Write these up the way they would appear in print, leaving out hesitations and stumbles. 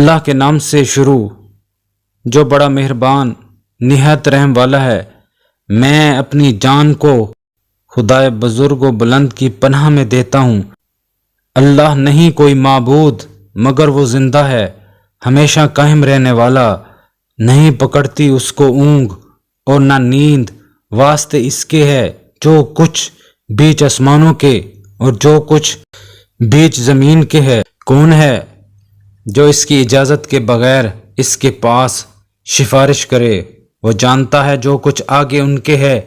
اللہ کے نام سے شروع جو بڑا مہربان نہایت رحم والا ہے۔ میں اپنی جان کو خدائے بزرگ و بلند کی پناہ میں دیتا ہوں۔ اللہ نہیں کوئی معبود مگر وہ زندہ ہے، ہمیشہ قائم رہنے والا، نہیں پکڑتی اس کو اونگ اور نہ نیند۔ واسطے اس کے ہے جو کچھ بیچ آسمانوں کے اور جو کچھ بیچ زمین کے ہے۔ کون ہے جو اس کی اجازت کے بغیر اس کے پاس سفارش کرے؟ وہ جانتا ہے جو کچھ آگے ان کے ہے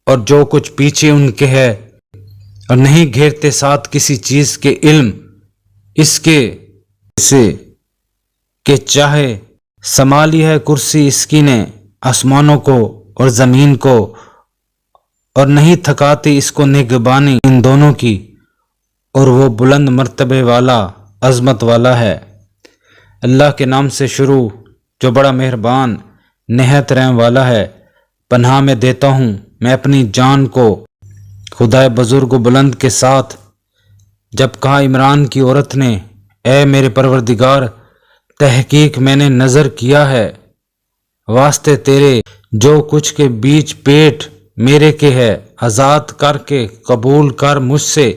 اور جو کچھ پیچھے ان کے ہے، اور نہیں گھیرتے ساتھ کسی چیز کے علم اس کے سے کہ چاہے سنبھالی ہے کرسی اس کی نے آسمانوں کو اور زمین کو، اور نہیں تھکاتی اس کو نگہبانی ان دونوں کی، اور وہ بلند مرتبے والا عظمت والا ہے۔ اللہ کے نام سے شروع جو بڑا مہربان نہایت رحم والا ہے۔ پناہ میں دیتا ہوں میں اپنی جان کو خدائے بزرگ و بلند کے ساتھ۔ جب کہا عمران کی عورت نے، اے میرے پروردگار، تحقیق میں نے نظر کیا ہے واسطے تیرے جو کچھ کے بیچ پیٹ میرے کے ہے، آزاد کر کے قبول کر مجھ سے،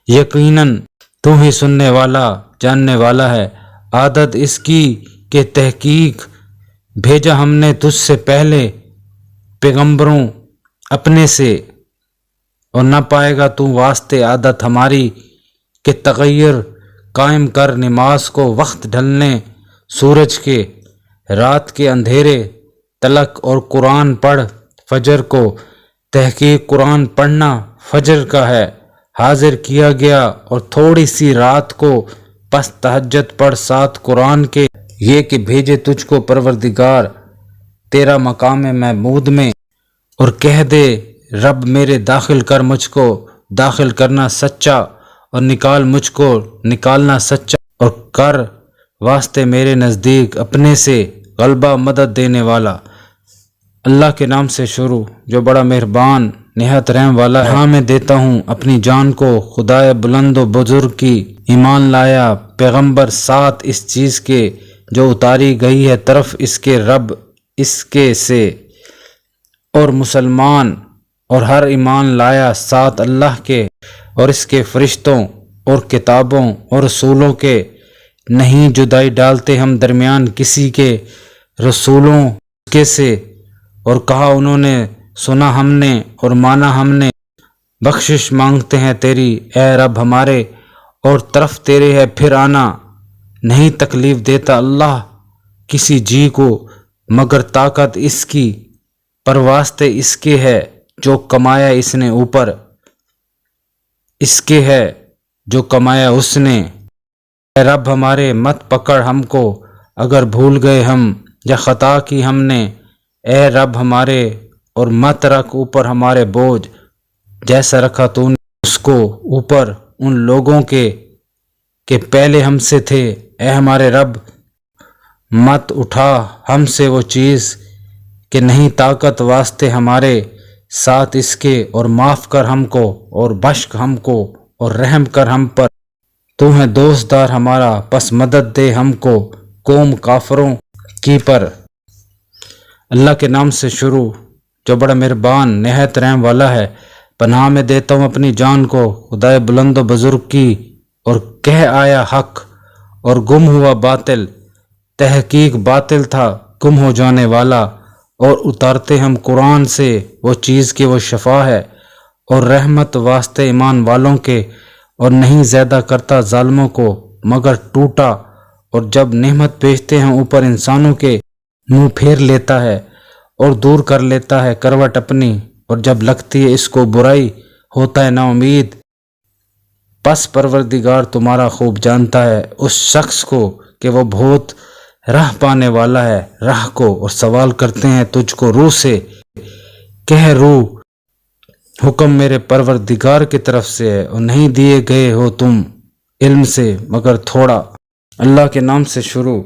یقیناً تو ہی سننے والا جاننے والا ہے۔ عادت اس کی کہ تحقیق بھیجا ہم نے تجھ سے پہلے پیغمبروں اپنے سے، اور نہ پائے گا تو واسطے عادت ہماری کہ تغیر قائم کر نماز کو وقت ڈھلنے سورج کے، رات کے اندھیرے تلک، اور قرآن پڑھ فجر کو۔ تحقیق قرآن پڑھنا فجر کا ہے حاضر کیا گیا، اور تھوڑی سی رات کو پس تہجد پڑھ ساتھ قرآن کے، یہ کہ بھیجے تجھ کو پروردگار تیرا مقام محمود میں، اور کہہ دے رب میرے داخل کر مجھ کو داخل کرنا سچا، اور نکال مجھ کو نکالنا سچا، اور کر واسطے میرے نزدیک اپنے سے غلبہ مدد دینے والا۔ اللہ کے نام سے شروع جو بڑا مہربان نہایت رحم والا ہے۔ ہاں میں دیتا ہوں اپنی جان کو خدائے بلند و بزرگ کی۔ ایمان لایا پیغمبر ساتھ اس چیز کے جو اتاری گئی ہے طرف اس کے رب اس کے سے، اور مسلمان، اور ہر ایمان لایا ساتھ اللہ کے اور اس کے فرشتوں اور کتابوں اور رسولوں کے، نہیں جدائی ڈالتے ہم درمیان کسی کے رسولوں کے سے، اور کہا انہوں نے سنا ہم نے اور مانا ہم نے، بخشش مانگتے ہیں تیری اے رب ہمارے، اور طرف تیرے ہے پھر آنا۔ نہیں تکلیف دیتا اللہ کسی جی کو مگر طاقت اس کی، پر واسطے اس کے ہے جو کمایا اس نے اوپر، اس کے ہے جو کمایا اس نے۔ اے رب ہمارے مت پکڑ ہم کو اگر بھول گئے ہم یا خطا کی ہم نے، اے رب ہمارے، اور مت رکھ اوپر ہمارے بوجھ جیسا رکھا تو نے اس کو اوپر ان لوگوں کے کہ پہلے ہم سے تھے۔ اے ہمارے رب مت اٹھا ہم سے وہ چیز کہ نہیں طاقت واسطے ہمارے ساتھ اس کے، اور معاف کر ہم کو اور بخش ہم کو اور رحم کر ہم پر، تو ہے دوست دار ہمارا، پس مدد دے ہم کو قوم کافروں کی پر۔ اللہ کے نام سے شروع جو بڑا مہربان نہایت رحم والا ہے۔ پناہ میں دیتا ہوں اپنی جان کو خدائے بلند و بزرگ کی، اور کہہ آیا حق اور گم ہوا باطل، تحقیق باطل تھا گم ہو جانے والا، اور اتارتے ہم قرآن سے وہ چیز کہ وہ شفا ہے اور رحمت واسطے ایمان والوں کے، اور نہیں زیادہ کرتا ظالموں کو مگر ٹوٹا، اور جب نعمت بھیجتے ہیں اوپر انسانوں کے منہ پھیر لیتا ہے اور دور کر لیتا ہے کروٹ اپنی، اور جب لگتی ہے اس کو برائی ہوتا ہے نا امید۔ پس پروردگار تمہارا خوب جانتا ہے اس شخص کو کہ وہ بہت راہ پانے والا ہے راہ کو، اور سوال کرتے ہیں تجھ کو روح سے، کہہ روح حکم میرے پروردگار کی طرف سے ہے، اور نہیں دیے گئے ہو تم علم سے مگر تھوڑا۔ اللہ کے نام سے شروع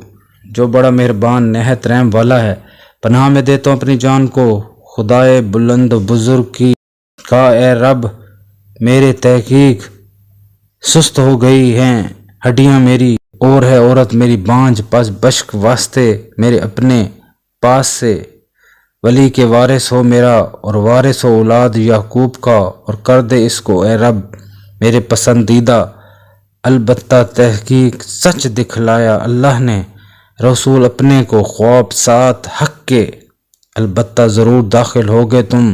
جو بڑا مہربان نہایت رحم والا ہے۔ پناہ میں دیتا ہوں اپنی جان کو خدائے بلند و بزرگ کی۔ کہا اے رب میرے تحقیق سست ہو گئی ہیں ہڈیاں میری، اور ہے عورت میری بانجھ، پس بشک واسطے میرے اپنے پاس سے ولی کے وارث ہو میرا، اور وارث ہو اولاد یعقوب کا، اور کر دے اس کو اے رب میرے پسندیدہ۔ البتہ تحقیق سچ دکھلایا اللہ نے رسول اپنے کو خواب ساتھ حق کے، البتہ ضرور داخل ہوگے تم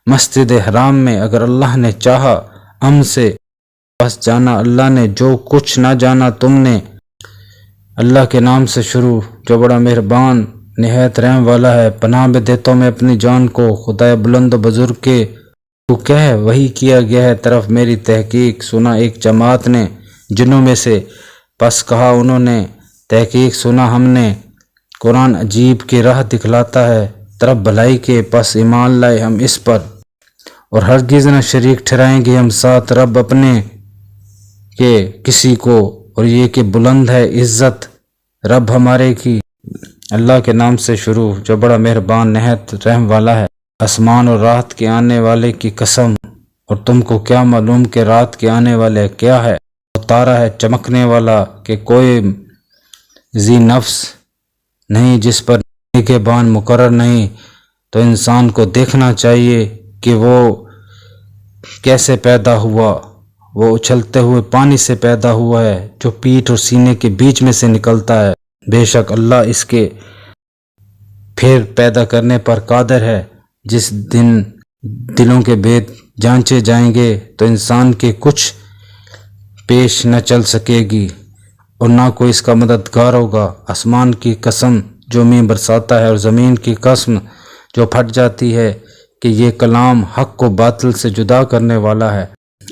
مسجد حرام میں اگر اللہ نے چاہا ہم سے، بس جانا اللہ نے جو کچھ نہ جانا تم نے۔ اللہ کے نام سے شروع جو بڑا مہربان نہایت رحم والا ہے۔ پناہ میں دیتا ہوں میں اپنی جان کو خدائے بلند و بزرگ کے، تو کہہ وہی کیا گیا ہے طرف میری تحقیق، سنا ایک جماعت نے جنوں میں سے، پس کہا انہوں نے تحقیق سنا ہم نے، قرآن عجیب کی راہ دکھلاتا ہے طرف بھلائی کے، پس ایمان لائے ہم اس پر، اور ہرگز نہ شریک ٹھہرائیں گے ہم ساتھ رب اپنے کے کسی کو، اور یہ کہ بلند ہے عزت رب ہمارے کی۔ اللہ کے نام سے شروع جو بڑا مہربان نہایت رحم والا ہے۔ آسمان اور رات کے آنے والے کی قسم، اور تم کو کیا معلوم کہ رات کے آنے والے کیا ہے، اور تارا ہے چمکنے والا کہ کوئی ذی نفس نہیں جس پر نگہبان مقرر نہیں، تو انسان کو دیکھنا چاہیے کہ وہ کیسے پیدا ہوا، وہ اچھلتے ہوئے پانی سے پیدا ہوا ہے جو پیٹھ اور سینے کے بیچ میں سے نکلتا ہے، بے شک اللہ اس کے پھر پیدا کرنے پر قادر ہے۔ جس دن دلوں کے بید جانچے جائیں گے تو انسان کے کچھ پیش نہ چل سکے گی اور نہ کوئی اس کا مددگار ہوگا۔ آسمان کی قسم جو مینہ برساتا ہے، اور زمین کی قسم جو پھٹ جاتی ہے، کہ یہ کلام حق کو باطل سے جدا کرنے والا ہے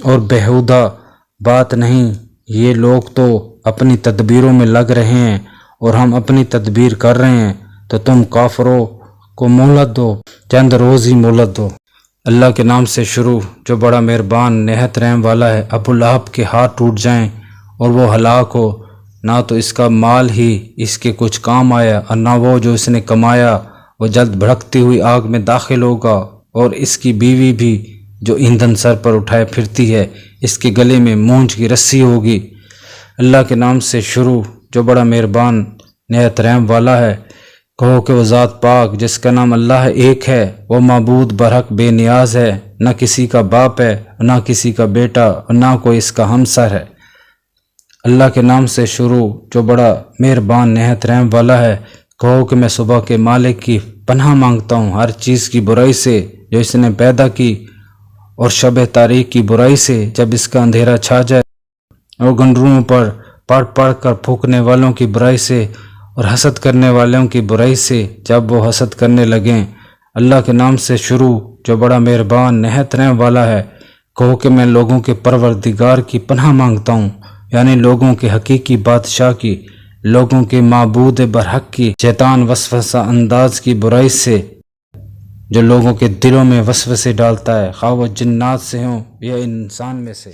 اور بیہودہ بات نہیں۔ یہ لوگ تو اپنی تدبیروں میں لگ رہے ہیں اور ہم اپنی تدبیر کر رہے ہیں، تو تم کافروں کو مہلت دو، چند روز ہی مہلت دو۔ اللہ کے نام سے شروع جو بڑا مہربان نہایت رحم والا ہے۔ ابو لہب کے ہاتھ ٹوٹ جائیں اور وہ ہلاک ہو، نہ تو اس کا مال ہی اس کے کچھ کام آیا، اور نہ وہ جو اس نے کمایا، وہ جلد بھڑکتی ہوئی آگ میں داخل ہوگا، اور اس کی بیوی بھی جو ایندھن سر پر اٹھائے پھرتی ہے، اس کے گلے میں مونج کی رسی ہوگی۔ اللہ کے نام سے شروع جو بڑا مہربان نہایت رحم والا ہے۔ کہو کہ وہ ذات پاک جس کا نام اللہ ایک ہے، وہ معبود برحق بے نیاز ہے، نہ کسی کا باپ ہے، نہ کسی کا بیٹا، اور نہ کوئی اس کا ہمسر ہے۔ اللہ کے نام سے شروع جو بڑا مہربان نہایت رحم والا ہے۔ کہو کہ میں صبح کے مالک کی پناہ مانگتا ہوں ہر چیز کی برائی سے جو اس نے پیدا کی، اور شب تاریک کی برائی سے جب اس کا اندھیرا چھا جائے، اور گنڈروں پر پڑھ پڑھ کر پھونکنے والوں کی برائی سے، اور حسد کرنے والوں کی برائی سے جب وہ حسد کرنے لگیں۔ اللہ کے نام سے شروع جو بڑا مہربان نہایت رحم والا ہے۔ کہو کہ میں لوگوں کے پروردگار کی پناہ مانگتا ہوں، یعنی لوگوں کے حقیقی بادشاہ کی، لوگوں کے معبود برحق کی شیطان وسوسہ انداز کی برائی سے جو لوگوں کے دلوں میں وسوسے ڈالتا ہے، خواہ وہ جنات سے ہوں یا انسان میں سے۔